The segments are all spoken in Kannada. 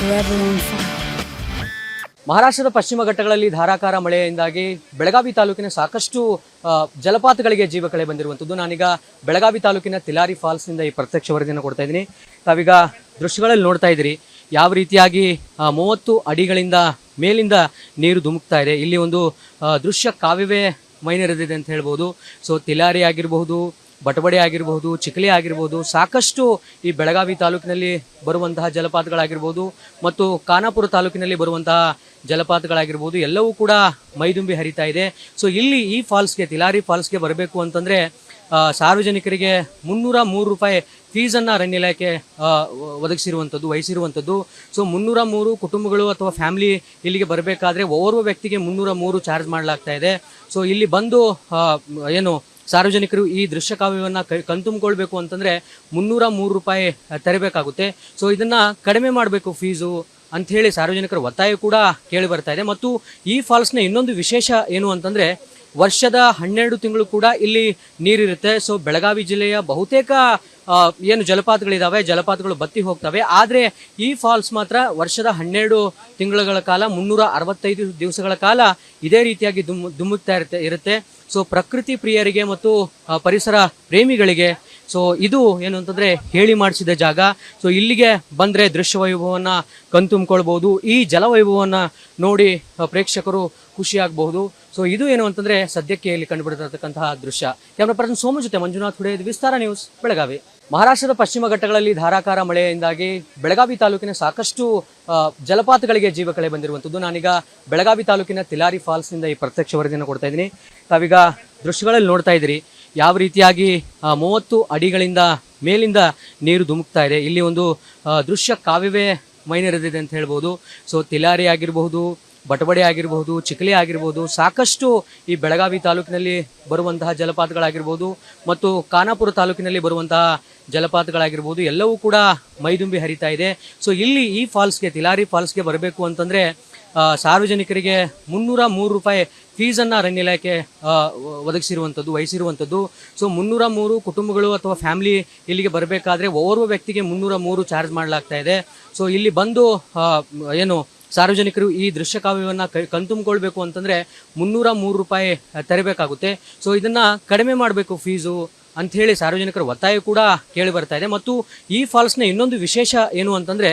forever on fire. ಮಹಾರಾಷ್ಟ್ರದ ಪಶ್ಚಿಮ ಘಟ್ಟಗಳಲ್ಲಿ ಧಾರಾಕಾರ ಮಳೆಯಿಂದಾಗಿ ಬೆಳಗಾವಿ ತಾಲೂಕಿನ ಸಾಕಷ್ಟು ಜಲಪಾತಗಳಿಗೆ ಜೀವಕಳೆ ಬಂದಿರುವಂಥದ್ದು. ನಾನೀಗ ಬೆಳಗಾವಿ ತಾಲೂಕಿನ ತಿಲಾರಿ ಫಾಲ್ಸ್ನಿಂದ ಈ ಪ್ರತ್ಯಕ್ಷ ವರದಿಯನ್ನು ಕೊಡ್ತಾ ಇದ್ದೀನಿ. ತಾವೀಗ ದೃಶ್ಯಗಳಲ್ಲಿ ನೋಡ್ತಾ ಇದ್ದೀರಿ ಯಾವ ರೀತಿಯಾಗಿ 30 ಅಡಿಗಳಿಂದ ಮೇಲಿಂದ ನೀರು ಧುಮುಕ್ತಾ ಇದೆ. ಇಲ್ಲಿ ಒಂದು ದೃಶ್ಯ ಕಾವ್ಯವೇ ಮೈನೆರೆದಿದೆ ಅಂತ ಹೇಳ್ಬೋದು. ಸೊ ತಿಲಾರಿ ಆಗಿರಬಹುದು, ಬಟವಡೆ ಆಗಿರಬಹುದು, ಚಿಖಲಿ ಆಗಿರಬಹುದು, ಸಾಕಷ್ಟು ಈ ಬೆಳಗಾವಿ ತಾಲೂಕಿನಲ್ಲಿ ಬರುವಂತಹ ಜಲಪಾತಗಳಾಗಿರ್ಬೋದು ಮತ್ತು ಖಾನಾಪುರ ತಾಲೂಕಿನಲ್ಲಿ ಬರುವಂತಹ ಜಲಪಾತಗಳಾಗಿರ್ಬೋದು ಎಲ್ಲವೂ ಕೂಡ ಮೈದುಂಬಿ ಹರಿತಾ ಇದೆ. ಸೊ ಇಲ್ಲಿ ಈ ಫಾಲ್ಸ್ಗೆ, ತಿಲಾರಿ ಫಾಲ್ಸ್ಗೆ ಬರಬೇಕು ಅಂತಂದರೆ ಸಾರ್ವಜನಿಕರಿಗೆ 303 ರೂಪಾಯಿ ಫೀಸನ್ನು ಅರಣ್ಯ ಇಲಾಖೆ ವಹಿಸಿರುವಂಥದ್ದು. ಸೊ 303 ಕುಟುಂಬಗಳು ಅಥವಾ ಫ್ಯಾಮಿಲಿ ಇಲ್ಲಿಗೆ ಬರಬೇಕಾದ್ರೆ ಓರ್ವ ವ್ಯಕ್ತಿಗೆ 303 ಚಾರ್ಜ್ ಮಾಡಲಾಗ್ತಾ ಇದೆ. ಸೊ ಇಲ್ಲಿ ಬಂದು ಸಾರ್ವಜನಿಕರು ಈ ದೃಶ್ಯ ಕಾವ್ಯವನ್ನು ಕಣ್ತುಂಬಿಕೊಳ್ಬೇಕು ಅಂತಂದರೆ 303 ರೂಪಾಯಿ ತೆರಬೇಕಾಗುತ್ತೆ. ಸೊ ಇದನ್ನು ಕಡಿಮೆ ಮಾಡಬೇಕು ಫೀಸು ಅಂಥೇಳಿ ಸಾರ್ವಜನಿಕರ ಒತ್ತಾಯ ಕೂಡ ಕೇಳಿ ಬರ್ತಾ ಇದೆ. ಮತ್ತು ಈ ಫಾಲ್ಸ್ನ ಇನ್ನೊಂದು ವಿಶೇಷ ಏನು ಅಂತಂದರೆ ವರ್ಷದ 12 ತಿಂಗಳು ಕೂಡ ಇಲ್ಲಿ ನೀರಿರುತ್ತೆ. ಸೊ ಬೆಳಗಾವಿ ಜಿಲ್ಲೆಯ ಬಹುತೇಕ ಜಲಪಾತಗಳಿದ್ದಾವೆ, ಜಲಪಾತಗಳು ಬತ್ತಿ ಹೋಗ್ತವೆ. ಆದರೆ ಈ ಫಾಲ್ಸ್ ಮಾತ್ರ ವರ್ಷದ 12 ತಿಂಗಳ ಕಾಲ 365 ದಿವಸಗಳ ಕಾಲ ಇದೇ ರೀತಿಯಾಗಿ ಧುಮುಕ್ತಾ ಇರುತ್ತೆ. ಸೊ ಪ್ರಕೃತಿ ಪ್ರಿಯರಿಗೆ ಮತ್ತು ಪರಿಸರ ಪ್ರೇಮಿಗಳಿಗೆ ಸೊ ಇದು ಏನು ಅಂತಂದರೆ ಹೇಳಿ ಮಾಡಿಸಿದ ಜಾಗ. ಸೊ ಇಲ್ಲಿಗೆ ಬಂದರೆ ದೃಶ್ಯ ವೈಭವವನ್ನು ಕಣ್ತುಂಬಿಕೊಳ್ಬೋದು. ಈ ಜಲವೈಭವವನ್ನು ನೋಡಿ ಪ್ರೇಕ್ಷಕರು ಖುಷಿಯಾಗಬಹುದು. ಸೊ ಇದು ಏನು ಅಂತಂದರೆ ಸದ್ಯಕ್ಕೆ ಇಲ್ಲಿ ಕಂಡುಬಿಡ್ತಿರ್ತಕ್ಕಂತಹ ದೃಶ್ಯ. ಕ್ಯಾಮ್ರಾ ಪರ್ಸನ್ ಸೋಮು ಜೊತೆ ಮಂಜುನಾಥ್ ಹುಡೇದ್, ವಿಸ್ತಾರ ನ್ಯೂಸ್, ಬೆಳಗಾವಿ. ಮಹಾರಾಷ್ಟ್ರದ ಪಶ್ಚಿಮ ಘಟ್ಟಗಳಲ್ಲಿ ಧಾರಾಕಾರ ಮಳೆಯಿಂದಾಗಿ ಬೆಳಗಾವಿ ತಾಲೂಕಿನ ಸಾಕಷ್ಟು ಜಲಪಾತಗಳಿಗೆ ಜೀವಕಳೆ ಬಂದಿರುವಂಥದ್ದು. ನಾನೀಗ ಬೆಳಗಾವಿ ತಾಲೂಕಿನ ತಿಲಾರಿ ಫಾಲ್ಸ್ನಿಂದ ಈ ಪ್ರತ್ಯಕ್ಷ ವರದಿಯನ್ನು ಕೊಡ್ತಾ ಇದ್ದೀನಿ. ತಾವೀಗ ದೃಶ್ಯಗಳಲ್ಲಿ ನೋಡ್ತಾ ಇದ್ದೀರಿ ಯಾವ ರೀತಿಯಾಗಿ 30 ಅಡಿಗಳಿಂದ ಮೇಲಿಂದ ನೀರು ಧುಮುಕ್ತಾ ಇದೆ. ಇಲ್ಲಿ ಒಂದು ದೃಶ್ಯ ಕಾವ್ಯವೇ ಮೈನೆರೆದಿದೆ ಅಂತ ಹೇಳ್ಬೋದು. ಸೊ ತಿಲಾರಿ ಆಗಿರಬಹುದು, ಬಟವಡೆ ಆಗಿರಬಹುದು, ಚಿಖಲಿ ಆಗಿರಬಹುದು, ಸಾಕಷ್ಟು ಈ ಬೆಳಗಾವಿ ತಾಲೂಕಿನಲ್ಲಿ ಬರುವಂತಹ ಜಲಪಾತಗಳಾಗಿರ್ಬೋದು ಮತ್ತು ಖಾನಾಪುರ ತಾಲೂಕಿನಲ್ಲಿ ಬರುವಂತಹ ಜಲಪಾತಗಳಾಗಿರ್ಬೋದು ಎಲ್ಲವೂ ಕೂಡ ಮೈದುಂಬಿ ಹರಿತಾ ಇದೆ. ಸೊ ಇಲ್ಲಿ ಈ ಫಾಲ್ಸ್ಗೆ, ತಿಲಾರಿ ಫಾಲ್ಸ್ಗೆ ಬರಬೇಕು ಅಂತಂದರೆ ಸಾರ್ವಜನಿಕರಿಗೆ 303 ರೂಪಾಯಿ ಫೀಸನ್ನು ಅರಣ್ಯ ಇಲಾಖೆ ವಹಿಸಿರುವಂಥದ್ದು. ಸೊ 303 ಕುಟುಂಬಗಳು ಅಥವಾ ಫ್ಯಾಮಿಲಿ ಇಲ್ಲಿಗೆ ಬರಬೇಕಾದ್ರೆ ಓರ್ವ ವ್ಯಕ್ತಿಗೆ 303 ಚಾರ್ಜ್ ಮಾಡಲಾಗ್ತಾ ಇದೆ. ಸೊ ಇಲ್ಲಿ ಬಂದು ಸಾರ್ವಜನಿಕರು ಈ ದೃಶ್ಯ ಕಾವ್ಯವನ್ನು ಕಣ್ತುಂಬಿಕೊಳ್ಬೇಕು ಅಂತಂದರೆ 303 ರೂಪಾಯಿ ತೆರಬೇಕಾಗುತ್ತೆ. ಸೊ ಇದನ್ನು ಕಡಿಮೆ ಮಾಡಬೇಕು ಫೀಸು ಅಂಥೇಳಿ ಸಾರ್ವಜನಿಕರ ಒತ್ತಾಯ ಕೂಡ ಕೇಳಿ ಬರ್ತಾ ಇದೆ. ಮತ್ತು ಈ ಫಾಲ್ಸ್ನ ಇನ್ನೊಂದು ವಿಶೇಷ ಏನು ಅಂತಂದರೆ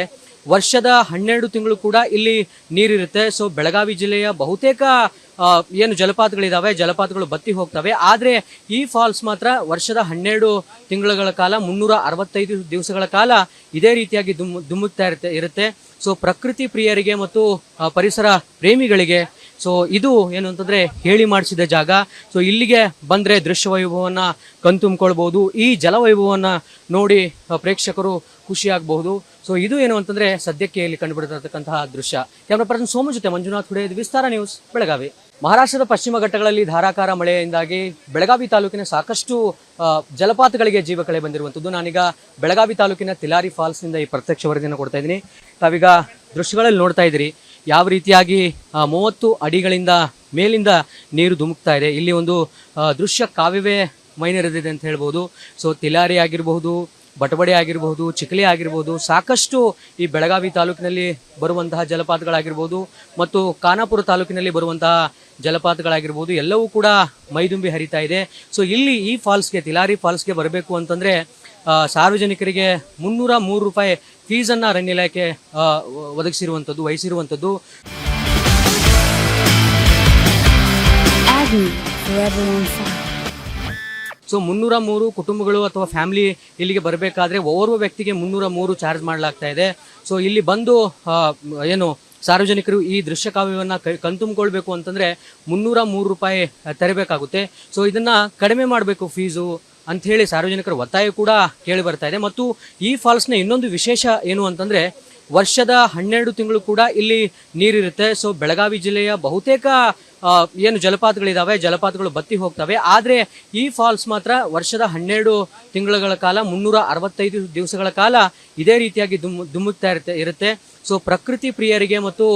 ವರ್ಷದ 12 ತಿಂಗಳು ಕೂಡ ಇಲ್ಲಿ ನೀರಿರುತ್ತೆ. ಸೊ ಬೆಳಗಾವಿ ಜಿಲ್ಲೆಯ ಬಹುತೇಕ ಜಲಪಾತಗಳಿದ್ದಾವೆ, ಜಲಪಾತಗಳು ಬತ್ತಿ ಹೋಗ್ತವೆ. ಆದರೆ ಈ ಫಾಲ್ಸ್ ಮಾತ್ರ ವರ್ಷದ 12 ತಿಂಗಳ ಕಾಲ 365 ದಿವಸಗಳ ಕಾಲ ಇದೇ ರೀತಿಯಾಗಿ ಧುಮುಕ್ತಾ ಇರುತ್ತೆ. ಸೊ ಪ್ರಕೃತಿ ಪ್ರಿಯರಿಗೆ ಮತ್ತು ಪರಿಸರ ಪ್ರೇಮಿಗಳಿಗೆ ಸೊ ಇದು ಏನು ಅಂತಂದರೆ ಹೇಳಿ ಮಾಡಿಸಿದ ಜಾಗ. ಸೊ ಇಲ್ಲಿಗೆ ಬಂದರೆ ದೃಶ್ಯ ವೈಭವವನ್ನು ಕಣ್ತುಂಬಿಕೊಳ್ಬೋದು. ಈ ಜಲವೈಭವವನ್ನು ನೋಡಿ ಪ್ರೇಕ್ಷಕರು ಖುಷಿಯಾಗಬಹುದು. ಸೊ ಇದು ಏನು ಅಂತಂದರೆ ಸದ್ಯಕ್ಕೆ ಇಲ್ಲಿ ಕಂಡುಬಿಡ್ತಿರ್ತಕ್ಕಂತಹ ದೃಶ್ಯ. ಕ್ಯಾಮ್ರಾ ಪರ್ಸನ್ ಸೋಮು ಜೊತೆ ಮಂಜುನಾಥ್ ಹುಡೇದ್, ವಿಸ್ತಾರ ನ್ಯೂಸ್, ಬೆಳಗಾವಿ. ಮಹಾರಾಷ್ಟ್ರದ ಪಶ್ಚಿಮ ಘಟ್ಟಗಳಲ್ಲಿ ಧಾರಾಕಾರ ಮಳೆಯಿಂದಾಗಿ ಬೆಳಗಾವಿ ತಾಲೂಕಿನ ಸಾಕಷ್ಟು ಜಲಪಾತಗಳಿಗೆ ಜೀವಕಳೆ ಬಂದಿರುವಂಥದ್ದು. ನಾನೀಗ ಬೆಳಗಾವಿ ತಾಲೂಕಿನ ತಿಲಾರಿ ಫಾಲ್ಸ್ನಿಂದ ಈ ಪ್ರತ್ಯಕ್ಷ ವರದಿಯನ್ನು ಕೊಡ್ತಾ ಇದ್ದೀನಿ. ತಾವೀಗ ದೃಶ್ಯಗಳಲ್ಲಿ ನೋಡ್ತಾ ಇದ್ದೀರಿ ಯಾವ ರೀತಿಯಾಗಿ 30 ಅಡಿಗಳಿಂದ ಮೇಲಿಂದ ನೀರು ಧುಮುಕ್ತಾ ಇದೆ. ಇಲ್ಲಿ ಒಂದು ದೃಶ್ಯ ಕಾವ್ಯವೇ ಮೈನೆರೆದಿದೆ ಅಂತ ಹೇಳ್ಬೋದು. ಸೊ ತಿಲಾರಿ ಆಗಿರಬಹುದು, ಬಟವಡೆ ಆಗಿರಬಹುದು, ಚಿಖಲಿ ಆಗಿರ್ಬೋದು, ಸಾಕಷ್ಟು ಈ ಬೆಳಗಾವಿ ತಾಲೂಕಿನಲ್ಲಿ ಬರುವಂತಹ ಜಲಪಾತಗಳಾಗಿರ್ಬೋದು ಮತ್ತು ಖಾನಾಪುರ ತಾಲೂಕಿನಲ್ಲಿ ಬರುವಂತಹ ಜಲಪಾತಗಳಾಗಿರ್ಬೋದು ಎಲ್ಲವೂ ಕೂಡ ಮೈದುಂಬಿ ಹರಿತಾ ಇದೆ. ಸೊ ಇಲ್ಲಿ ಈ ಫಾಲ್ಸ್ಗೆ, ತಿಲಾರಿ ಫಾಲ್ಸ್ಗೆ ಬರಬೇಕು ಅಂತಂದರೆ ಸಾರ್ವಜನಿಕರಿಗೆ 303 ರೂಪಾಯಿ ಫೀಸನ್ನು ಅರಣ್ಯ ಇಲಾಖೆ ವಹಿಸಿರುವಂಥದ್ದು. ಸೊ 303 ಕುಟುಂಬಗಳು ಅಥವಾ ಫ್ಯಾಮಿಲಿ ಇಲ್ಲಿಗೆ ಬರಬೇಕಾದ್ರೆ ಓರ್ವ ವ್ಯಕ್ತಿಗೆ 303 ಚಾರ್ಜ್ ಮಾಡಲಾಗ್ತಾ ಇದೆ. ಸೊ ಇಲ್ಲಿ ಬಂದು ಸಾರ್ವಜನಿಕರು ಈ ದೃಶ್ಯ ಕಾವ್ಯವನ್ನು ಕಣ್ತುಂಬಿಕೊಳ್ಬೇಕು ಅಂತಂದರೆ 303 ರೂಪಾಯಿ ತೆರಬೇಕಾಗುತ್ತೆ. ಸೊ ಇದನ್ನು ಕಡಿಮೆ ಮಾಡಬೇಕು ಫೀಸು ಅಂಥೇಳಿ ಸಾರ್ವಜನಿಕರ ಒತ್ತಾಯ ಕೂಡ ಕೇಳಿ ಬರ್ತಾ ಇದೆ. ಮತ್ತು ಈ ಫಾಲ್ಸ್ನ ಇನ್ನೊಂದು ವಿಶೇಷ ಏನು ಅಂತಂದರೆ ವರ್ಷದ 12 ತಿಂಗಳು ಕೂಡ ಇಲ್ಲಿ ನೀರಿರುತ್ತೆ. ಸೊ ಬೆಳಗಾವಿ ಜಿಲ್ಲೆಯ ಬಹುತೇಕ ಜಲಪಾತಗಳಿದ್ದಾವೆ, ಜಲಪಾತಗಳು ಬತ್ತಿ ಹೋಗ್ತವೆ. ಆದರೆ ಈ ಫಾಲ್ಸ್ ಮಾತ್ರ ವರ್ಷದ 12 ತಿಂಗಳ ಕಾಲ 365 ದಿವಸಗಳ ಕಾಲ ಇದೇ ರೀತಿಯಾಗಿ ಧುಮುಕ್ತಾ ಇರುತ್ತೆ. ಸೊ ಪ್ರಕೃತಿ ಪ್ರಿಯರಿಗೆ ಮತ್ತು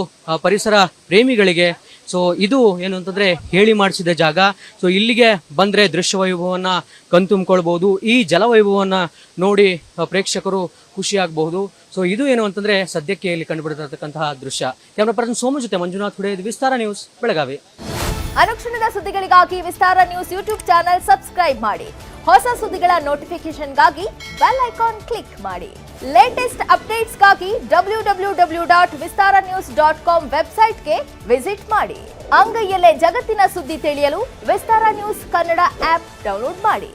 ಪರಿಸರ ಪ್ರೇಮಿಗಳಿಗೆ ಸೊ ಇದು ಏನು ಅಂತಂದ್ರೆ ಹೇಳಿ ಮಾಡಿಸಿದ ಜಾಗ. ಸೊ ಇಲ್ಲಿಗೆ ಬಂದ್ರೆ ದೃಶ್ಯ ವೈಭವವನ್ನ ಕಣ್ತುಂಬಿಕೊಳ್ಬಹುದು. ಈ ಜಲವೈಭವವನ್ನ ನೋಡಿ ಪ್ರೇಕ್ಷಕರು ಖುಷಿಯಾಗಬಹುದು. ಸೊ ಇದು ಏನು ಅಂತಂದ್ರೆ ಸದ್ಯಕ್ಕೆ ಇಲ್ಲಿ ಕಂಡುಬಿಡ್ತಿರ್ತಕ್ಕಂತಹ ದೃಶ್ಯ. ಕ್ಯಾಮರಾ ಪರ್ಸನ್ ಸೋಮು ಜೊತೆ ಮಂಜುನಾಥ್ ಹುಡೇದ್, ವಿಸ್ತಾರ ನ್ಯೂಸ್, ಬೆಳಗಾವಿ. ಅನುಕ್ಷಣದ ಸುದ್ದಿಗಳಿಗಾಗಿ ವಿಸ್ತಾರ ನ್ಯೂಸ್ ಯೂಟ್ಯೂಬ್ ಚಾನೆಲ್ ಸಬ್ಸ್ಕ್ರೈಬ್ ಮಾಡಿ. ಹೊಸ ಸುದ್ದಿಗಳ ನೋಟಿಫಿಕೇಶನ್ಗಾಗಿ ಬೆಲ್ ಐಕಾನ್ ಕ್ಲಿಕ್ ಮಾಡಿ. ಲೇಟೆಸ್ಟ್ ಅಪ್ಡೇಟ್ಸ್ಗಾಗಿ www.vistaranews.com ವೆಬ್ಸೈಟ್ಗೆ ವಿಸಿಟ್ ಮಾಡಿ. ಅಂಗೈಯಲ್ಲೇ ಜಗತ್ತಿನ ಸುದ್ದಿ ತಿಳಿಯಲು ವಿಸ್ತಾರ ನ್ಯೂಸ್ ಕನ್ನಡ ಆಪ್ ಡೌನ್ಲೋಡ್ ಮಾಡಿ.